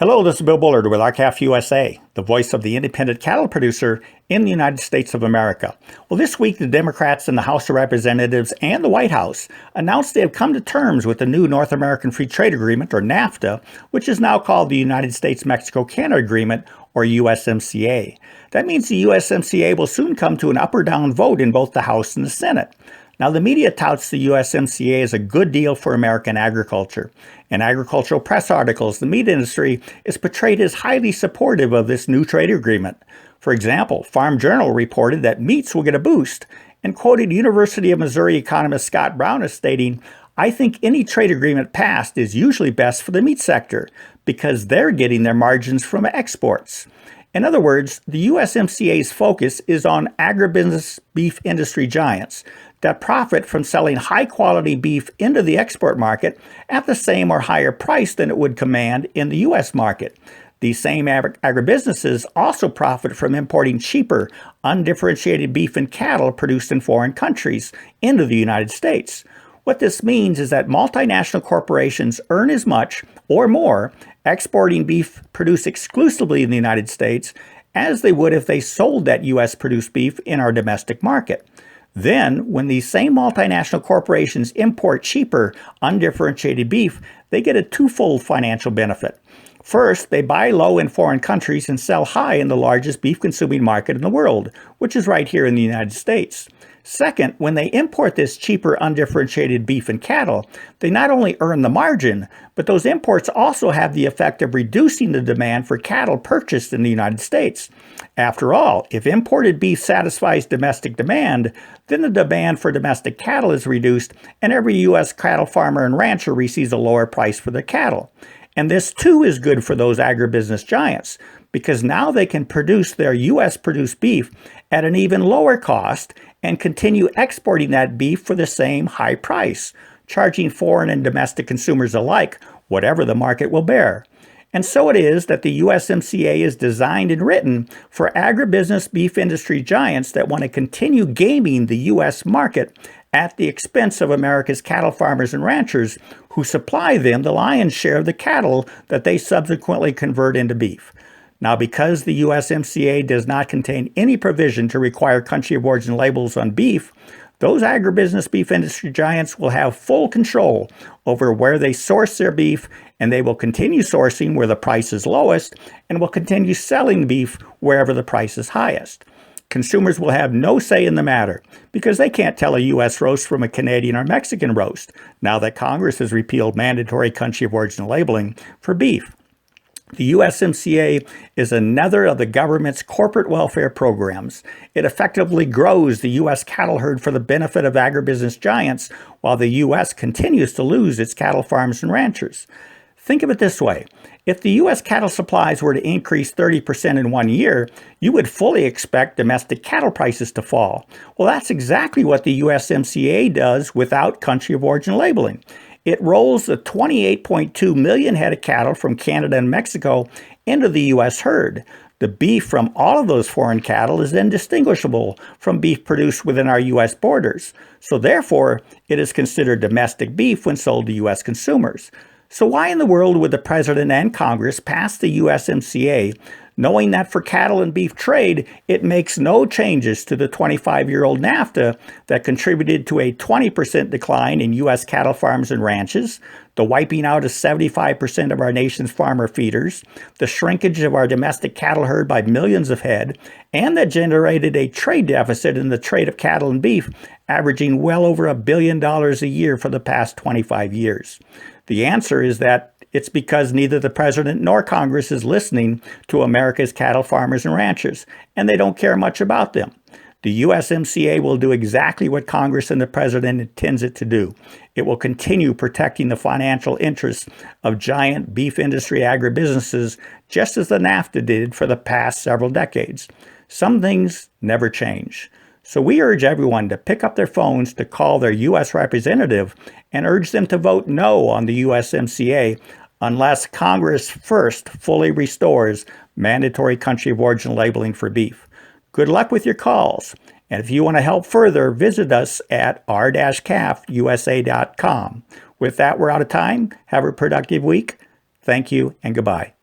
Hello, this is Bill Bullard with RCAF USA, the voice of the independent cattle producer in the United States of America. Well, this week the Democrats in the House of Representatives and the White House announced they have come to terms with the new North American Free Trade Agreement, or NAFTA, which is now called the United States-Mexico-Canada Agreement, or USMCA. That means the USMCA will soon come to an up or down vote in both the House and the Senate. Now, the media touts the USMCA as a good deal for American agriculture. In agricultural press articles, the meat industry is portrayed as highly supportive of this new trade agreement. For example, Farm Journal reported that meats will get a boost and quoted University of Missouri economist Scott Brown as stating, "I think any trade agreement passed is usually best for the meat sector because they're getting their margins from exports." In other words, the USMCA's focus is on agribusiness beef industry giants that profit from selling high-quality beef into the export market at the same or higher price than it would command in the U.S. market. These same agribusinesses also profit from importing cheaper, undifferentiated beef and cattle produced in foreign countries into the United States. What this means is that multinational corporations earn as much or more exporting beef produced exclusively in the United States as they would if they sold that U.S.-produced beef in our domestic market. Then, when these same multinational corporations import cheaper, undifferentiated beef, they get a twofold financial benefit. First, they buy low in foreign countries and sell high in the largest beef-consuming market in the world, which is right here in the United States. Second, when they import this cheaper, undifferentiated beef and cattle, they not only earn the margin, but those imports also have the effect of reducing the demand for cattle purchased in the United States. After all, if imported beef satisfies domestic demand, then the demand for domestic cattle is reduced, and every U.S. cattle farmer and rancher receives a lower price for their cattle. And this too is good for those agribusiness giants, because now they can produce their U.S.-produced beef at an even lower cost and continue exporting that beef for the same high price, charging foreign and domestic consumers alike whatever the market will bear. And so it is that the USMCA is designed and written for agribusiness beef industry giants that want to continue gaming the U.S. market at the expense of America's cattle farmers and ranchers who supply them the lion's share of the cattle that they subsequently convert into beef. Now, because the USMCA does not contain any provision to require country of origin labels on beef, those agribusiness beef industry giants will have full control over where they source their beef, and they will continue sourcing where the price is lowest and will continue selling beef wherever the price is highest. Consumers will have no say in the matter because they can't tell a U.S. roast from a Canadian or Mexican roast now that Congress has repealed mandatory country of origin labeling for beef. The USMCA is another of the government's corporate welfare programs. It effectively grows the U.S. cattle herd for the benefit of agribusiness giants while the U.S. continues to lose its cattle farms and ranchers. Think of it this way. If the U.S. cattle supplies were to increase 30% in 1 year, you would fully expect domestic cattle prices to fall. Well, that's exactly what the USMCA does without country of origin labeling. It rolls the 28.2 million head of cattle from Canada and Mexico into the U.S. herd. The beef from all of those foreign cattle is then distinguishable from beef produced within our U.S. borders. So therefore, it is considered domestic beef when sold to U.S. consumers. So why in the world would the President and Congress pass the USMCA, knowing that for cattle and beef trade, it makes no changes to the 25-year-old NAFTA that contributed to a 20% decline in U.S. cattle farms and ranches, the wiping out of 75% of our nation's farmer feeders, the shrinkage of our domestic cattle herd by millions of head, and that generated a trade deficit in the trade of cattle and beef, averaging well over $1 billion a year for the past 25 years. The answer is that it's because neither the President nor Congress is listening to America's cattle farmers and ranchers, and they don't care much about them. The USMCA will do exactly what Congress and the President intends it to do. It will continue protecting the financial interests of giant beef industry agribusinesses, just as the NAFTA did for the past several decades. Some things never change. So we urge everyone to pick up their phones to call their U.S. representative and urge them to vote no on the USMCA unless Congress first fully restores mandatory country of origin labeling for beef. Good luck with your calls. And if you want to help further, visit us at r-cafusa.com. With that, we're out of time. Have a productive week. Thank you and goodbye.